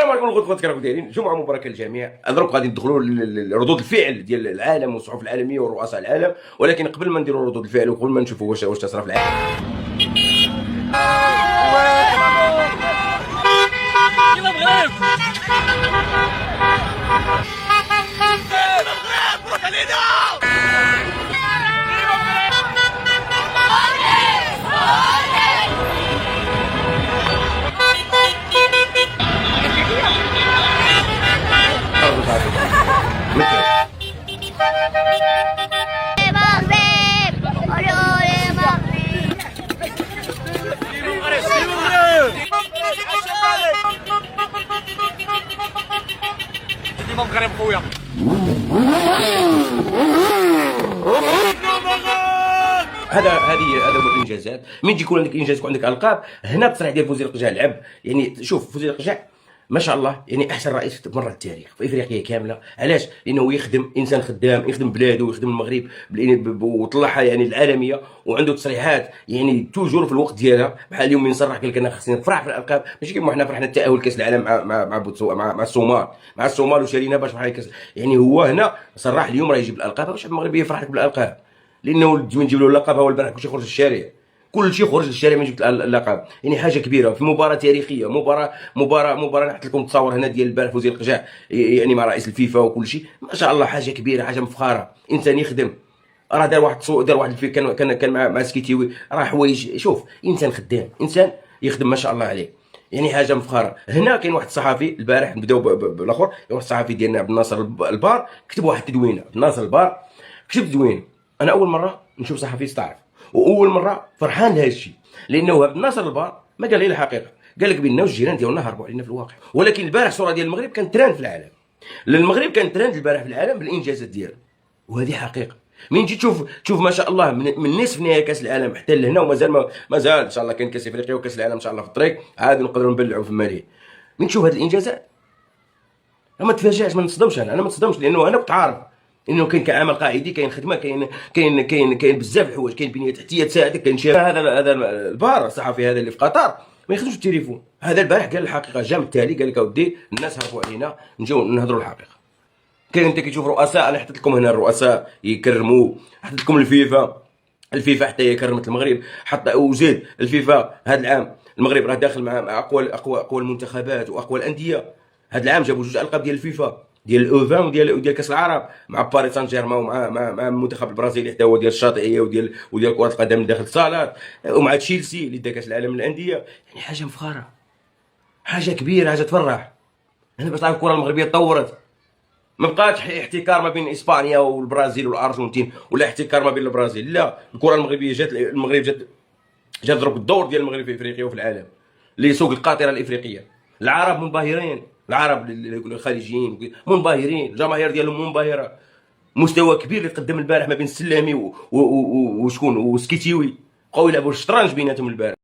السلام عليكم الغد كراكم دايرين. جمعه مباركه للجميع. دروك غادي ندخلوا لردود الفعل ديال العالم والصحف العالميه ورؤساء العالم، ولكن قبل ما نديروا ردود الفعل وقبل ما نشوفوا واش تصرا في العالم. المغرب خويا. هذا هو الانجازات. من تجي يكون عندك انجاز يكون عندك القاب، هنا التصريح ديال فوزي القجع لعب. يعني شوف فوزي القجع ما شاء الله يعني احسن رئيس مر التاريخ في افريقيا كامله. علاش؟ لانه يخدم انسان خدام، يخدم بلاده ويخدم المغرب وطلعها يعني العالميه، وعنده تصريحات يعني توجور في الوقت ديالها. بحال اليوم من صرح قال لك انا خصني نفرح في الالقاب، ماشي كيما حنا فرحنا التاهل كاس العالم مع الصومال، وشارينا باش فرح كاس. يعني هو هنا صرح اليوم راه يجيب الالقاب، والشعب المغربي يفرح لك بالالقاب، لانه من تجيب له اللقب هو البارح كلشي خرج للشارع، كل شيء خرج للشارع من جبت اللقب. يعني حاجه كبيره في مباراه تاريخيه، مباراه نحط لكم تصاور هنا ديال البارح فوزي القجع يعني مع رئيس الفيفا وكل شيء. ما شاء الله حاجه كبيره، حاجه مفخره. انسان يخدم، راه دار واحد كان مع سكيتيوي، راه حوايج. شوف انسان خدام، انسان يخدم ما شاء الله عليه، يعني حاجه مفخره. هنا كاين واحد الصحفي البارح نبداو بالاخر، واحد الصحفي ديالنا عبد الناصر البار كتب واحد التدوينه. عبد الناصر البار كتب تدوين. انا اول مره نشوف صحفي يستعرف، واول مره فرحان لهذا الشيء، لانه عبد الناصر البار ما قال لي الحقيقه، قال لك بانه الجيران ديالنا هربوا علينا في الواقع. ولكن البارح الصوره ديال المغرب كانت ترند في العالم، المغرب كان ترند البارح في العالم بالانجازات ديالو، وهذه حقيقه. من تجي تشوف ما شاء الله من نصف نهائي كاس العالم حتى لهنا، ومازال ان شاء الله كاين كاس افريقيا وكاس العالم ان شاء الله في الطريق، عاد نقدروا نبلعوا في الماليه. من تشوف هذه الانجازات ما تفاجئش، ما نصدمش. انا ما نصدمش، لانه انا كنت عارف انه كاين كعمل قاعدي، كاين خدمه، كاين بزاف الحوايج، كاين بنيه تحتيه تساعدك، كاين شيء. هذا البار الصحفي هذا اللي في قطر ما يخدمش التليفون. هذا البارح قال الحقيقه، جا من التالي قال لك اودي الناس هربوا علينا، نجيو نهضروا الحقيقه. كاين انت كتشوف رؤساء، انا حطيت لكم هنا الرؤساء يكرموا، حطيت لكم الفيفا حتى هي كرمت المغرب، حتى وزيد الفيفا هذا العام المغرب راه داخل مع اقوى المنتخبات واقوى الانديه. هذا العام جابوا جوج القاب ديال الفيفا، ديال الاوفام وديال كاس العرب، مع باريس سان جيرمان ومع المنتخب البرازيلي حتى هو ديال الشاطئيه وديال كره القدم داخل الصالات، ومع تشيلسي اللي دا كاس العالم للانديه. يعني حاجه مفخره، حاجه كبيره، حاجه تفرح. انا باش تعرف الكره المغربيه تطورت، ما بقاش احتكار ما بين اسبانيا والبرازيل والارجنتين، ولا احتكار ما بين البرازيل. لا، الكره المغربيه المغرب جات ضرب الدور ديال المغرب في افريقيا وفي العالم، لسوق القاطره الافريقيه. العرب منبهرين، العرب الخليجيين منبهرين، الجماهير ديالهم منبهره. مستوى كبير اللي قدم البارح ما بين السلامي وشكون وسكيتيوي، بقاو يلعبوا الشطرنج بيناتهم البارح.